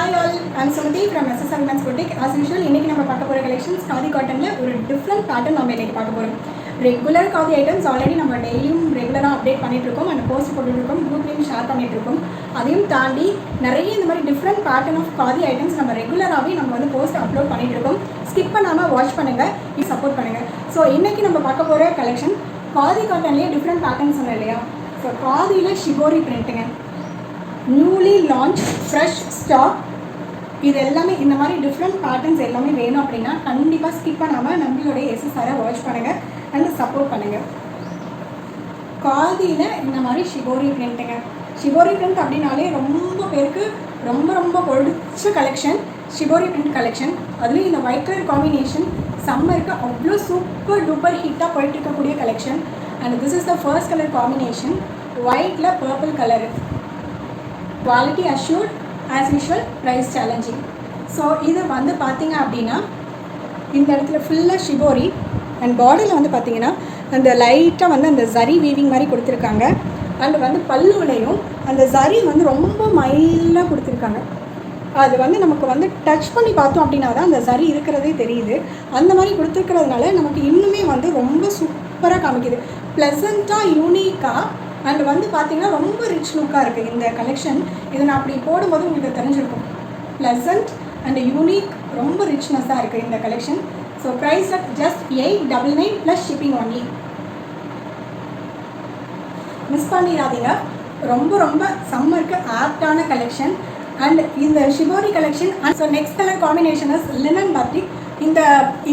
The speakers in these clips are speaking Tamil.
Hi all, I'm Sumati from SSR Women's Boutique. As usual, இன்னைக்கு நம்ம பார்க்க போற கலெக்ஷன்ஸ் காதி காட்டன்ல ஒரு டிஃபரண்ட் பேட்டர்ன் நம்ம இன்னைக்கு பார்க்க போறோம். ரெகுலர் காதி ஐட்டம்ஸ் ஆல்ரெடி நம்ம டெய்லியும் ரெகுலரா அப்டேட் பண்ணிட்டு இருக்கோம் and போஸ்ட் போட்டுட்டு இருக்கோம், குரூப்லயும் ஷேர் பண்ணிட்டு இருக்கோம். அதையும் தாண்டி நிறைய இந்த மாதிரி different pattern of khadi items நம்ம ரெகுலராகவே நம்ம வந்து போஸ்ட் அப்லோட் பண்ணிட்டு இருக்கோம். ஸ்கிப் பண்ணாம வாட்ச் பண்ணுங்க, சப்போர்ட் பண்ணுங்க. ஸோ இன்னைக்கு நம்ம பார்க்க போற கலெக்ஷன் காதி காட்டன்லயே டிஃபரண்ட் பேட்டர்ன்ஸ் சொன்னோம் இல்லையா. ஸோ காதியில ஷிபோரி பிரிண்ட்டுங்க, நியூலி லான்ச் ஃப்ரெஷ் ஸ்டாக். இது எல்லாமே இந்த மாதிரி டிஃப்ரெண்ட் பேட்டர்ன்ஸ் எல்லாமே வேணும் அப்படின்னா கண்டிப்பாக ஸ்கிப் பண்ணாமல் நம்மளுடைய எஸ்எஸ்ஆரை வாட்ச் பண்ணுங்கள் அண்ட் சப்போர்ட் பண்ணுங்கள். காதியில் இந்த மாதிரி ஷிபோரி பிரிண்ட்டுங்க. ஷிபோரி பிரிண்ட் அப்படின்னாலே ரொம்ப பேருக்கு ரொம்ப ரொம்ப பிடிச்ச கலெக்ஷன் ஷிபோரி பிரிண்ட் கலெக்ஷன். அதுலேயும் இந்த ஒயிட் கலர் காம்பினேஷன் சம்மருக்கு அவ்வளோ சூப்பர் டூப்பர் ஹிட்டாக போயிட்டு இருக்கக்கூடிய collection. And this is the first colour combination, ஒயிட்டில் purple colour. Quality assured, as usual price challenging. So இது வந்து பார்த்திங்க அப்படின்னா இந்த இடத்துல ஃபுல்லாக ஷிபோரி அண்ட் பாடியில் வந்து பார்த்திங்கன்னா அந்த லைட்டாக வந்து அந்த ஜரி வீவிங் மாதிரி கொடுத்துருக்காங்க. அண்ட் வந்து பல்லுவிலையும் அந்த ஜரி வந்து ரொம்ப மைல்டாக கொடுத்துருக்காங்க. அது வந்து நமக்கு வந்து டச் பண்ணி பார்த்தோம் அப்படின்னா தான் அந்த ஜரி இருக்கிறதே தெரியுது. அந்த மாதிரி கொடுத்துருக்கிறதுனால நமக்கு இன்னுமே வந்து ரொம்ப சூப்பராக காமிக்குது, ப்ளசண்ட்டாக யூனிக்காக. அண்ட் வந்து பார்த்திங்கன்னா ரொம்ப ரிச் லுக்காக இருக்குது இந்த கலெக்ஷன். இதை நான் அப்படி போடும்போது உங்களுக்கு தெரிஞ்சிருக்கும். ப்ளசண்ட் அண்ட் யூனிக், ரொம்ப ரிச்னஸ்ஸாக இருக்குது இந்த collection. So price at just 899 plus shipping only. Miss பண்ணிடாதீங்க, ரொம்ப ரொம்ப சம்மருக்கு ஆப்டான கலெக்ஷன். அண்ட் இந்த shibori collection. And so next colour combination is linen batik.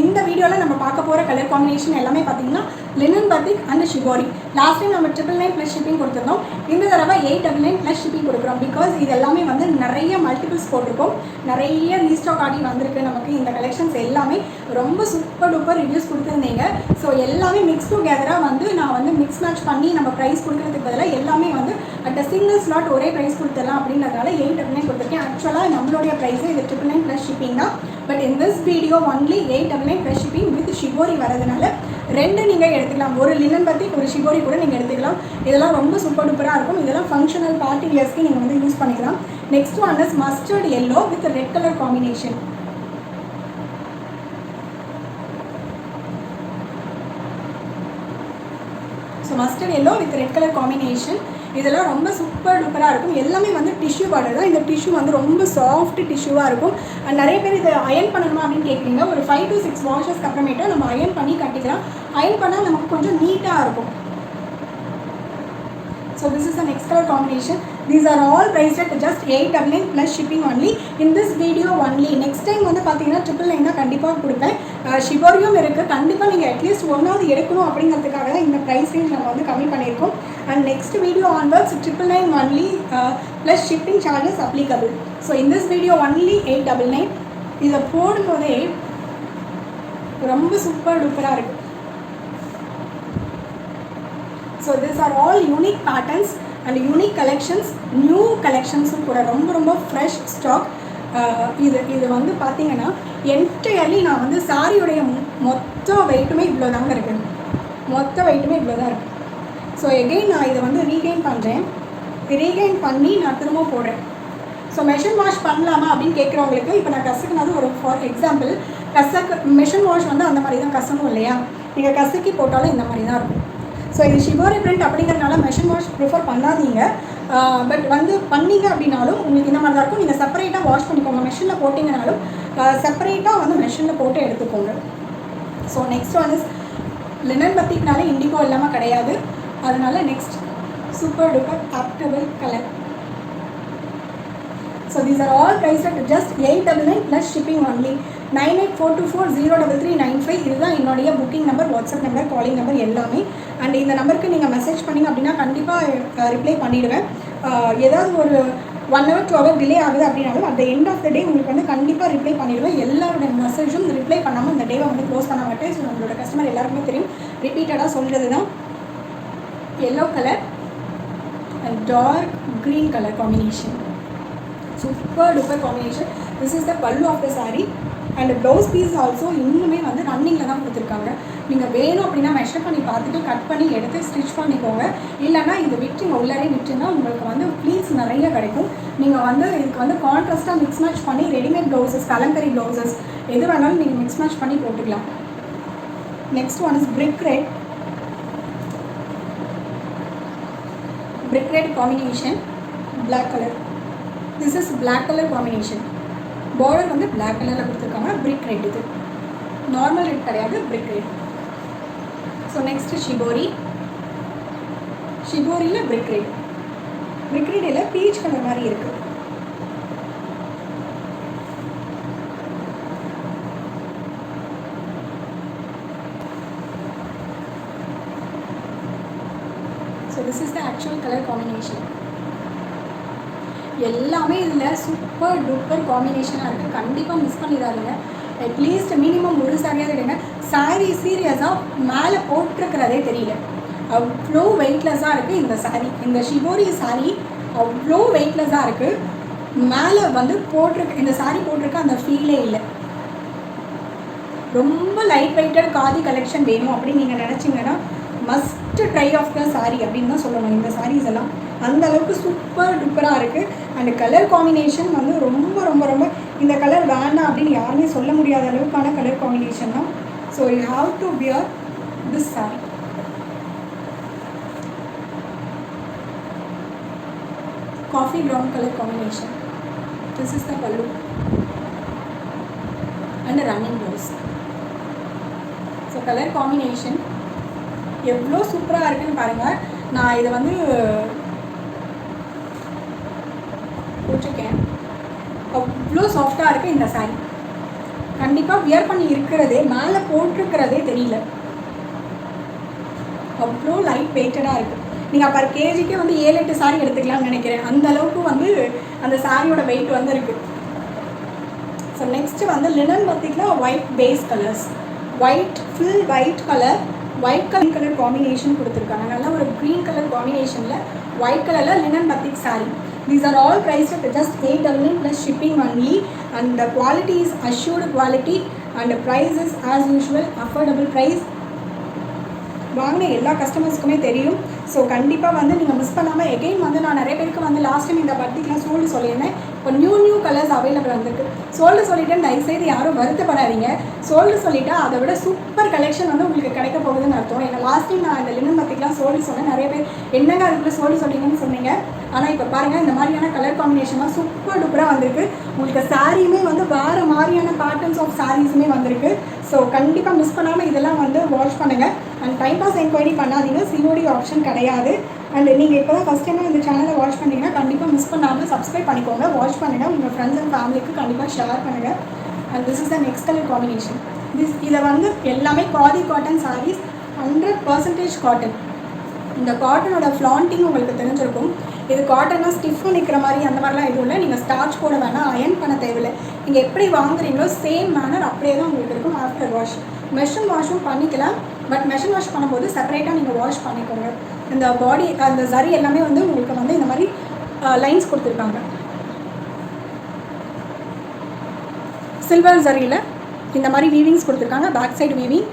இந்த வீடியோவில் நம்ம பார்க்க போகிற கலர் காம்பினேஷன் எல்லாமே பார்த்தீங்கன்னா linen batik and shibori. Last time நம்ம 999 ப்ளஸ் ஷிப்பிங் கொடுத்துருந்தோம். இந்த தடவை 899 ப்ளஸ் ஷிப்பிங் கொடுக்குறோம். பிகாஸ் இது எல்லாமே வந்து நிறைய மல்டிபிள்ஸ் போட்டிருக்கோம், நிறைய ரீஸ்டாக் ஆகி வந்திருக்கு நமக்கு. இந்த கலெக்ஷன்ஸ் எல்லாமே ரொம்ப சூப்பர் டூப்பர் ரிவ்யூஸ் கொடுத்துருந்தீங்க. ஸோ எல்லாமே மிக்ஸ் டுகெதராக வந்து நான் வந்து மிக்ஸ் மேட்ச் பண்ணி நம்ம ப்ரைஸ் கொடுக்குறதுக்கு பதிலாக எல்லாமே வந்து அட் அ சிங்கிள் ஸ்லாட் ஒரே ப்ரைஸ் கொடுத்துடலாம் அப்படின்றதுனால 899 கொடுத்துருக்கேன். ஆக்சுவலாக நம்மளுடைய ப்ரைஸு இது 999 ப்ளஸ் ஷிப்பிங் தான். But in this video only 899 plus shipping with shibori வரதுனால ரெண்டு நீங்கள் எடுத்துக்கலாம். ஒரு லினன் பாத்திக், ஒரு ஷிபோரி கூட நீங்கள் எடுத்துக்கலாம். இதெல்லாம் ரொம்ப சூப்பர் டூப்பராக இருக்கும். இதெல்லாம் ஃபங்க்ஷனல் பார்ட்டி வியர்ஸ்க்கு நீங்கள் வந்து யூஸ் பண்ணிக்கலாம். Next one is mustard yellow with red colour combination. So mustard yellow with red colour combination. இதெல்லாம் ரொம்ப சூப்பர் டூப்பராக இருக்கும். எல்லாமே வந்து டிஷ்யூ பார்டர் தான். இந்த டிஷ்யூ வந்து ரொம்ப சாஃப்ட் டிஷ்யூவாக இருக்கும். நிறைய பேர் இதை அயன் பண்ணணுமா அப்படின்னு கேட்குறீங்க. ஒரு 5 to 6 வாஷஸ்க்கு அப்புறமேட்டு நம்ம அயன் பண்ணி கட்டிக்கலாம். அயன் பண்ணால் நமக்கு கொஞ்சம் நீட்டாக இருக்கும். So this is the next color combination. These are all priced at just 899 plus shipping only in this video only. Next time வந்து பார்த்தீங்கன்னா 999 தான் கண்டிப்பாக கொடுப்பேன். ஷிபோரியும் இருக்குது. கண்டிப்பாக நீங்கள் அட்லீஸ்ட் ஒன்றாவது எடுக்கணும் அப்படிங்கிறதுக்காக தான் இந்த ப்ரைஸ் ரேஞ்ச் நம்ம வந்து கம்மி பண்ணியிருக்கோம். And next video onwards 999 only plus shipping charges applicable. So in this video only 899. இதை போடும்போதே ரொம்ப சூப்பர் டூப்பராக இருக்குது. So these are all unique patterns and unique collections, new collections கூட ரொம்ப ரொம்ப ஃப்ரெஷ் ஸ்டாக். இது வந்து பார்த்தீங்கன்னா என்டையர்லி நான் வந்து சாரியுடைய மொத்த வெயிட்டுமே இவ்வளோ தாங்க இருக்குது. மொத்த வெயிட்டுமே இவ்வளோ தான் இருக்குது. ஸோ எகெயின் நான் இதை வந்து ரீகெயின் பண்ணுறேன். ரீகெயின் பண்ணி நான் திரும்ப போடுறேன். ஸோ மெஷின் வாஷ் பண்ணலாமா அப்படின்னு கேட்குறவங்களுக்கு இப்போ நான் கசக்குனது ஒரு ஃபார் எக்ஸாம்பிள். மெஷின் வாஷ் வந்து அந்த மாதிரி தான் கசணும் இல்லையா. நீங்கள் கசக்கி போட்டாலும் இந்த மாதிரி தான் இருக்கும். ஸோ இது ஷிபோரி பிரிண்ட் அப்படிங்கிறதுனால மெஷின் வாஷ் ப்ரிஃபர் பண்ணாதீங்க. பட் வந்து பண்ணிங்க அப்படின்னாலும் உங்களுக்கு இந்த மாதிரி தான் இருக்கும். நீங்கள் செப்பரேட்டாக வாஷ் பண்ணிக்கோங்க. மெஷினில் போட்டிங்கனாலும் செப்பரேட்டாக வந்து மெஷினில் போட்டு எடுத்துக்கோங்க. So next one is linen பாத்திக்னாலே இண்டிகோ இல்லாமல் கிடையாது. அதனால next super duper adaptable colour. So these are all priced at just 899 plus shipping only. 9842403395 இதுதான் என்னுடைய booking number, WhatsApp number, calling number எல்லாமே. அண்ட் இந்த நம்பருக்கு நீங்கள் மெசேஜ் பண்ணிங்க அப்படின்னா கண்டிப்பாக ரிப்ளை பண்ணிவிடுவேன். ஏதாவது ஒரு 1 hour 2 hour டிலே ஆகுது அப்படின்னாலும் at the end of the day உங்களுக்கு வந்து கண்டிப்பாக ரிப்ளை பண்ணிவிடுவேன். எல்லாருடைய மெசேஜும் ரிப்ளை பண்ணாமல் இந்த டேவை வந்து க்ளோஸ் பண்ண மாட்டேன். ஸோ நம்மளோட கஸ்டமர் எல்லாருக்குமே தெரியும், ரிப்பீட்டடாக சொல்கிறது தான். Yellow colour and dark green colour combination, super duper combination. This is the pallu of the sari. And blouse piece also இன்னுமே வந்து ரன்னிங்கில் தான் கொடுத்துருக்காங்க. நீங்கள் வேணும் அப்படின்னா மெஷர் பண்ணி பார்த்துட்டு கட் பண்ணி எடுத்து ஸ்டிச் பண்ணிக்கோங்க. இல்லைனா இது விட்டுங்க, உள்ளே விட்டுன்னா உங்களுக்கு வந்து ப்ளீட்ஸ் நிறைய கிடைக்கும். நீங்கள் வந்து இதுக்கு வந்து கான்ட்ராஸ்ட்டாக மிக்ஸ் மேட்ச் பண்ணி ரெடிமேட் ப்ளவுசஸ், கலங்கரி ப்ளவுசஸ் எது வேணாலும் நீங்கள் மிக்ஸ் மேட்ச் பண்ணி போட்டுக்கலாம். Next one is brick red. brick red combination, black color. This is black color combination. Border வந்து black color ல கொடுத்திருக்காங்க. brick red இது. Normal red கிடையாது, brick red. So next shibori. Shibori ல brick red. brick red ல peach color மாதிரி இருக்கு. So this is the actual color combination. எல்லாமே இதில் சூப்பர் டூப்பர் காம்பினேஷனாக இருக்குது. கண்டிப்பாக மிஸ் பண்ணிடாதீங்க. அட்லீஸ்ட் மினிமம் ஒரு சாரியாக எடுங்க. சாரீ சீரியஸாக மேலே போட்டிருக்கிறதே தெரியல, அவ்வளோ வெயிட்லெஸ்ஸாக இருக்குது இந்த சாரீ. இந்த ஷிபோரி சாரீ அவ்வளோ வெயிட்லெஸ்ஸாக இருக்குது. மேலே வந்து போட்டிருக்க இந்த சாரீ போட்டிருக்க அந்த ஃபீலே இல்லை. ரொம்ப லைட் வெயிட்டட் காதி கலெக்ஷன் வேணும் அப்படின்னு நீங்கள் நினச்சிங்கன்னா must try of the sari அப்படின்னு தான் சொல்லணும். இந்த சாரீஸ் எல்லாம் அந்த அளவுக்கு சூப்பர் டூப்பராக இருக்குது. அண்ட் கலர் காம்பினேஷன் வந்து ரொம்ப ரொம்ப ரொம்ப இந்த கலர் வேண்டாம் அப்படின்னு யாருமே சொல்ல முடியாத அளவுக்கான கலர் காம்பினேஷன் தான். So you have to wear this sari. Coffee brown colour combination. This is the pallu and running blouse. So colour combination எவ்வளோ சூப்பராக இருக்குன்னு பாருங்கள். நான் இதை வந்து போட்டிருக்கேன். அவ்வளோ சாஃப்டாக இருக்குது இந்த சாரீ. கண்டிப்பாக வியர் பண்ணி இருக்கிறதே மேலே போட்டிருக்கிறதே தெரியல, அவ்வளோ லைட் வெயிட்டடாக இருக்குது. நீங்கள் பர் கேஜிக்கே வந்து 7-8 சாரீ எடுத்துக்கலாம்னு நினைக்கிறேன். அந்த அளவுக்கு வந்து அந்த சாரியோட வெயிட் வந்து இருக்குது. ஸோ நெக்ஸ்ட்டு வந்து லினன் பார்த்திங்கன்னா white base colours. White full white colour, white colour combination கொடுத்துருக்காங்க. நல்லா ஒரு க்ரீன் கலர் காம்பினேஷனில் ஒயிட் கலரில் linen batik sari. These are all priced at just 899 plus shipping only, and the quality is assured quality and the price is as usual affordable price. வாங்கின எல்லா கஸ்டமர்ஸ்க்குமே தெரியும். ஸோ கண்டிப்பாக வந்து நீங்கள் மிஸ் பண்ணாமல் எகெயின் வந்து நான் நிறைய பேருக்கு வந்து லாஸ்ட் டைம் இந்த பர்த்திக்கெலாம் சோல்டு சொல்லியிருந்தேன். இப்போ நியூ கலர்ஸ் அவைலபிள் வந்திருக்கு. சோல்டு சொல்லிவிட்டு தயவுசெய்து யாரும் வருத்தப்படாதீங்க. சோல்டு சொல்லிவிட்டா அதை விட சூப்பர் கலெக்ஷன் வந்து உங்களுக்கு கிடைக்க போகுதுன்னு அர்த்தம். ஏன்னா லாஸ்ட் டைம் நான் இந்த லினன் பர்த்திக்கெலாம் சோல்டு சொன்னேன். நிறைய பேர் என்னங்க அதுக்குள்ளே சோல்டு சொன்னீங்கன்னு சொன்னீங்க. ஆனால் இப்போ பாருங்கள் இந்த மாதிரியான கலர் காம்பினேஷன்லாம் சூப்பர் டூப்பராக வந்திருக்கு. உங்களுக்கு சாரியுமே வந்து வேறு மாதிரியான பேட்டர்ன்ஸ் ஆஃப் சாரீஸுமே வந்திருக்கு. ஸோ கண்டிப்பாக மிஸ் பண்ணாமல் இதெல்லாம் வந்து வாட்ச் பண்ணுங்கள். அண்ட் டைம் பாஸ் என்கொயரி பண்ணாதீங்க, சிஓடி ஆப்ஷன் கிடையாது. அண்ட் நீங்கள் இப்போ தான் ஃபஸ்ட் டைமாக இந்த சேனலை வாட்ச் பண்ணிங்கன்னா கண்டிப்பாக மிஸ் பண்ணாமல் சப்ஸ்கிரைப் பண்ணிக்கோங்க, வாட்ச் பண்ணுங்கள், உங்கள் ஃப்ரெண்ட்ஸ் அண்ட் ஃபேமிலிக்கு கண்டிப்பாக ஷேர் பண்ணுங்கள். And this is the next colour combination. இதை வந்து எல்லாமே காதி காட்டன் சாரீஸ், 100% காட்டன். இந்த காட்டனோட ஃப்ளாண்டிங் உங்களுக்கு தெரிஞ்சிருக்கும். இது காட்டனாக ஸ்டிஃபாக நிற்கிற மாதிரி அந்த மாதிரிலாம் எதுவும் இல்லை. நீங்கள் ஸ்டார்ச் போட வேணாம், அயன் பண்ண தேவையில்லை. நீங்கள் எப்படி வாங்குறீங்களோ சேம் மேனர் அப்படியே தான் உங்களுக்கு இருக்கும். ஆஃப்டர் வாஷ் மெஷின் வாஷும் பண்ணிக்கலாம். பட் மெஷின் வாஷ் பண்ணும்போது செப்பரேட்டாக நீங்கள் வாஷ் பண்ணிக்கோங்க. இந்த பாடி அந்த சரி எல்லாமே வந்து உங்களுக்கு வந்து இந்த மாதிரி லைன்ஸ் கொடுத்துருக்காங்க. சில்வர் சரியில் இந்த மாதிரி வீவிங்ஸ் கொடுத்துருக்காங்க. Back side weaving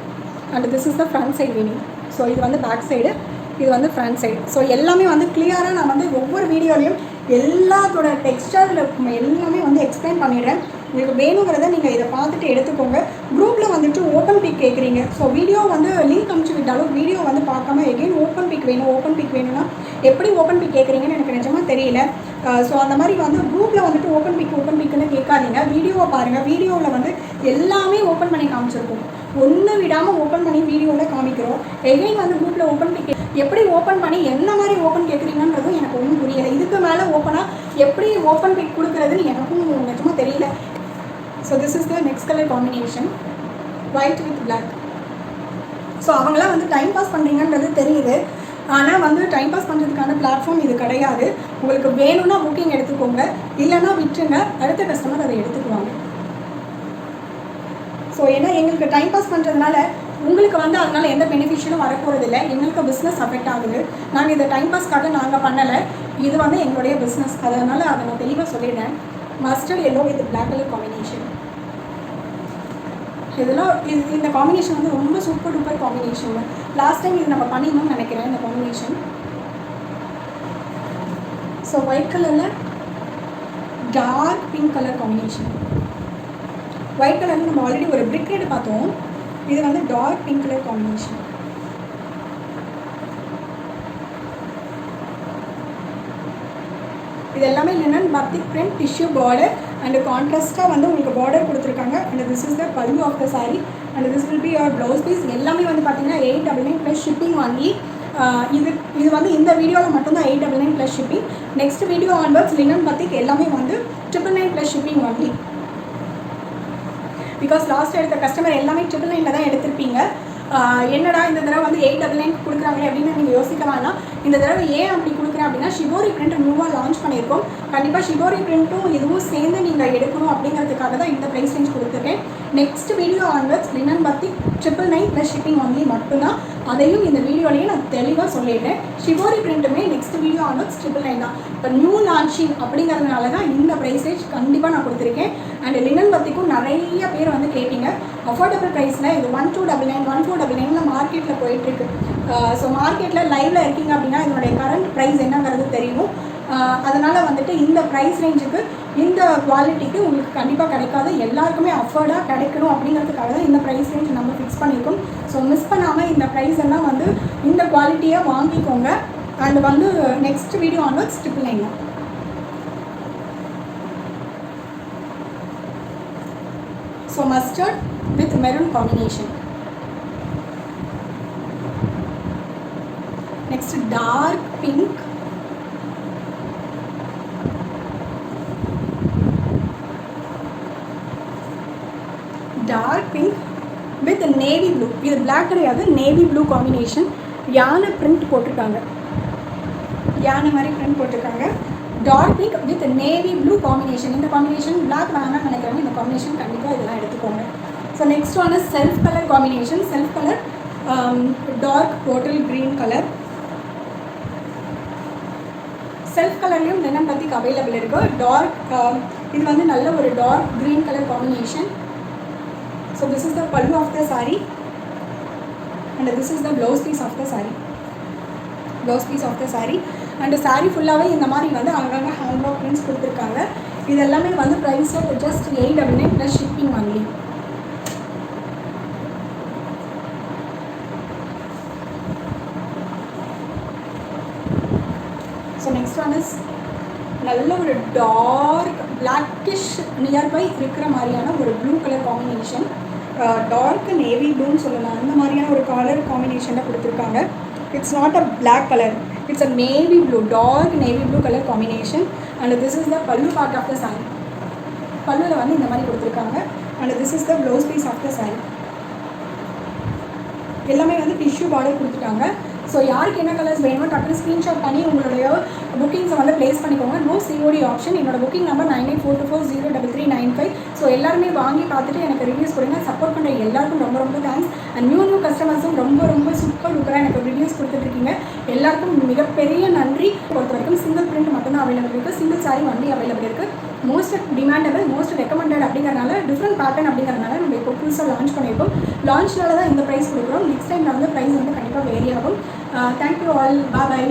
and this is the front side weaving. So இது வந்து பேக் சைடு, இது வந்து ஃப்ரண்ட் சைடு. ஸோ எல்லாமே வந்து கிளியராக நான் வந்து ஒவ்வொரு வீடியோலையும் எல்லாத்தோட டெக்ஸ்டரில் எல்லாமே வந்து எக்ஸ்பிளைன் பண்ணிடுறேன். உங்களுக்கு வேணுங்கிறத நீங்கள் இதை பார்த்துட்டு எடுத்துக்கோங்க. குரூப்பில் வந்துட்டு ஓப்பன் பிக் கேட்குறீங்க. ஸோ வீடியோ வந்து லிங்க் அனுப்பிச்சு விட்டாலும் வீடியோ வந்து பார்க்காம எகெயின் ஓப்பன் பிக் வேணும்னா எப்படி ஓப்பன் பிக் கேட்குறீங்கன்னு எனக்கு நிஜமாக தெரியல. ஸோ அந்த மாதிரி வந்து குரூப்பில் வந்துட்டு ஓப்பன் பிக்குன்னு கேட்காதீங்க. வீடியோவை பாருங்கள். வீடியோவில் வந்து எல்லாமே ஓப்பன் பண்ணி காமிச்சிருக்கோம். ஒன்று விடாமல் ஓப்பன் பண்ணி வீடியோவில் காமிக்கிறோம். எகெயின் வந்து குரூப்பில் ஓப்பன் பிக் எப்படி ஓப்பன் பண்ணி என்ன மாதிரி ஓப்பன் கேட்குறீங்கன்றதும் எனக்கு ஒன்றும் புரியலை. இதுக்கு மேலே ஓப்பனாக எப்படி ஓப்பன் பிக் கொடுக்குறதுன்னு எனக்கும் நிஜமாக தெரியல. So this is the next colour combination, white with black. So அவங்களாம் வந்து டைம் பாஸ் பண்ணுறீங்கன்றது தெரியுது. ஆனால் வந்து டைம் பாஸ் பண்ணுறதுக்கான பிளாட்ஃபார்ம் இது கிடையாது. உங்களுக்கு வேணும்னா புக்கிங் எடுத்துக்கோங்க, இல்லைன்னா விட்டுருங்க, அடுத்த கஸ்டமர் அதை எடுத்துக்குவாங்க. ஸோ ஏன்னா எங்களுக்கு டைம் பாஸ் பண்ணுறதுனால உங்களுக்கு வந்து அதனால் எந்த பெனிஃபிஷியலும் வரப்போகிறதில்லை. எங்களுக்கு பிஸ்னஸ் அஃபெக்ட் ஆகுது. நாங்கள் இதை டைம் பாஸ்க்காக நாங்கள் பண்ணலை, இது வந்து எங்களுடைய பிஸ்னஸ். அதனால் அதை நான் தெளிவாக சொல்லிடுறேன். Mustard yellow with black colour combination. இதெல்லாம் இந்த காம்பினேஷன் வந்து ரொம்ப super duper combination. Last time இது நம்ம பண்ணிடணும்னு நினைக்கிறேன் இந்த காம்பினேஷன். ஸோ ஒயிட் கலரில் dark pink colour combination. White கலரில் நம்ம ஆல்ரெடி ஒரு பிரிக் ரெட் பார்த்தோம். இது வந்து டார்க் பிங்க் கலர் காம்பினேஷன். இது எல்லாமே linen batik print tissue border and கான்ட்ராஸ்ட்டாக வந்து உங்களுக்கு பார்டர் கொடுத்துருக்காங்க. And this is the pallu of the sari and this will be your blouse piece. எல்லாமே வந்து பார்த்தீங்கன்னா 899 ப்ளஸ் ஷிப்பிங் ஒன்லி. இது வந்து இந்த வீடியோவில் மட்டும்தான் 899 plus shipping. Next video onwards linen batik எல்லாமே வந்து 999 plus shipping only. Because last எடுத்த கஸ்டமர் எல்லாமே 999 தான் எடுத்திருப்பீங்க. என்னடா இந்த தடவை வந்து 899 கொடுக்குறாங்களே அப்படின்னு நீங்கள் யோசிக்க வேணாம். இந்த தடவை ஏன் அப்படி கொடுக்குறேன் அப்படின்னா ஷிபோரி பிரிண்ட் நியூவாக லான்ச் பண்ணியிருக்கோம். கண்டிப்பாக ஷிபோரி பிரிண்ட்டும் இதுவும் சேர்ந்து நீங்கள் எடுக்கணும் அப்படிங்கிறதுக்காக தான் இந்த ப்ரைஸ் ரேஞ்ச் கொடுத்துருக்கேன். Next video onwards linen batik 999 plus shipping only மட்டும்தான். அதையும் இந்த வீடியோலேயே நான் தெளிவாக சொல்லிடுறேன். ஷிபோரி பிரிண்ட்டுமே நெக்ஸ்ட் வீடியோ ஆன்வர்ட்ஸ் 999 தான். இப்போ நியூ லான்ச்சிங் அப்படிங்கிறதுனால தான் இந்த ப்ரைஸ் ரேஞ்ச் கண்டிப்பாக நான் கொடுத்துருக்கேன். அண்ட் லினன் பத்திக்கும் நிறைய பேர் வந்து கேட்டீங்க. அஃபோர்டபுள் ப்ரைஸில் இது 1299 1499 மார்க்கெட்டில் போயிட்டுருக்கு. ஸோ மார்க்கெட்டில் லைவில் இருக்கீங்க அப்படின்னா இதனுடைய கரண்ட் ப்ரைஸ் என்னங்கிறது தெரியும். அதனால் வந்துட்டு இந்த ப்ரைஸ் ரேஞ்சுக்கு இந்த குவாலிட்டிக்கு உங்களுக்கு கண்டிப்பாக கிடைக்காது. எல்லாருக்குமே அஃபோர்டாக கிடைக்கணும் அப்படிங்கிறதுக்காக தான் இந்த ப்ரைஸ் ரேஞ்ச் நம்ம ஃபிக்ஸ் பண்ணியிருக்கோம். ஸோ மிஸ் பண்ணாமல் இந்த ப்ரைஸ் எல்லாம் வந்து இந்த குவாலிட்டியை வாங்கிக்கோங்க. அண்ட் வந்து நெக்ஸ்ட் வீடியோ ஆன்வர்ட்ஸ் 999 தான். So mustard with maroon combination. Next dark pink, dark pink with navy blue. இது பிளாக் கிடையாது, நேவி ப்ளூ காம்பினேஷன். யானை பிரிண்ட் போட்டிருக்காங்க, யானை மாதிரி பிரிண்ட் போட்டிருக்காங்க. Dark pink with navy blue combination. இந்த காம்பினேஷன் பிளாக் வேணாம்னு நினைக்கிறவங்க இந்த காம்பினேஷன் கண்டிப்பாக இதெல்லாம் எடுத்துக்கோங்க. So next one is self colour combination. Self colour dark bottle green colour. Self கலர்லையும் லினன் பத்திக் அவைலபிள் இருக்குது. டார்க் இது வந்து நல்ல ஒரு dark green colour combination. So this is the pallu of the sari and this is the blouse piece of the sari. Blouse piece of the sari and sari ஃபுல்லாகவே இந்த மாதிரி வந்து அங்கங்கே ஹேண்ட்பாக் பிரிண்ட்ஸ் கொடுத்துருக்காங்க. இது எல்லாமே வந்து price just 899 plus shipping only. So next one is நல்ல ஒரு டார்க் பிளாக்கிஷ் நியர்பை இருக்கிற மாதிரியான ஒரு blue colour combination. Dark navy ப்ளூன்னு சொல்லலாம். அந்த மாதிரியான ஒரு கலர் காம்பினேஷனில் கொடுத்துருக்காங்க. It's not a black colour, it's a navy blue, dark navy blue color combination and this is the pallu part of the saree. பல்லுல வந்து இந்த மாதிரி கொடுத்துருக்காங்க and this is the blouse piece of the saree. எல்லாமே வந்து டிஷ்யூ பார்டர் கொடுத்துட்டாங்க. ஸோ யாருக்கு என்ன கலர்ஸ் வேணுமோ டக்குனு ஸ்க்ரீன்ஷாட் பண்ணி உங்களுடைய புக்கிங்ஸை வந்து ப்ளேஸ் பண்ணிக்கோங்க. No COD option. என்னோட புக்கிங் நம்பர் 9842403395. ஸோ எல்லாருமே வாங்கி பார்த்துட்டு எனக்கு ரிவ்யூஸ் கொடுங்க. சப்போர்ட் பண்ணுற எல்லாருக்கும் ரொம்ப ரொம்ப தேங்க்ஸ். அண்ட் நியூ கஸ்டமர்ஸும் ரொம்ப சூப்பர் டூப்பராக எனக்கு ரிவ்யூஸ் கொடுத்துட்ருக்கீங்க. எல்லாருக்கும் மிகப்பெரிய நன்றி. பொறுத்த வரைக்கும் சிங்கிள் பிரிண்ட் மட்டும்தான் அவைலபிள் இருக்குது. சிங்கிள் சாரீ வண்டி அவைலபிள் இருக்குது. மோஸ்ட் டிமாண்டபிள், மோஸ்ட் ரெக்கமெண்டட் அப்படிங்கிறனால டிஃப்ரெண்ட் பேட்டர்ன் அப்படிங்கிறனால நம்ம இப்போ புதுசாக லான்ச் பண்ணியிருக்கோம். லான்ச்னால தான் இந்த ப்ரைஸ் கொடுக்குறோம். நெக்ஸ்ட் டைம் வந்து ப்ரைஸ் வந்து கண்டிப்பாக வேரி ஆகும். Thank you all. பாய்.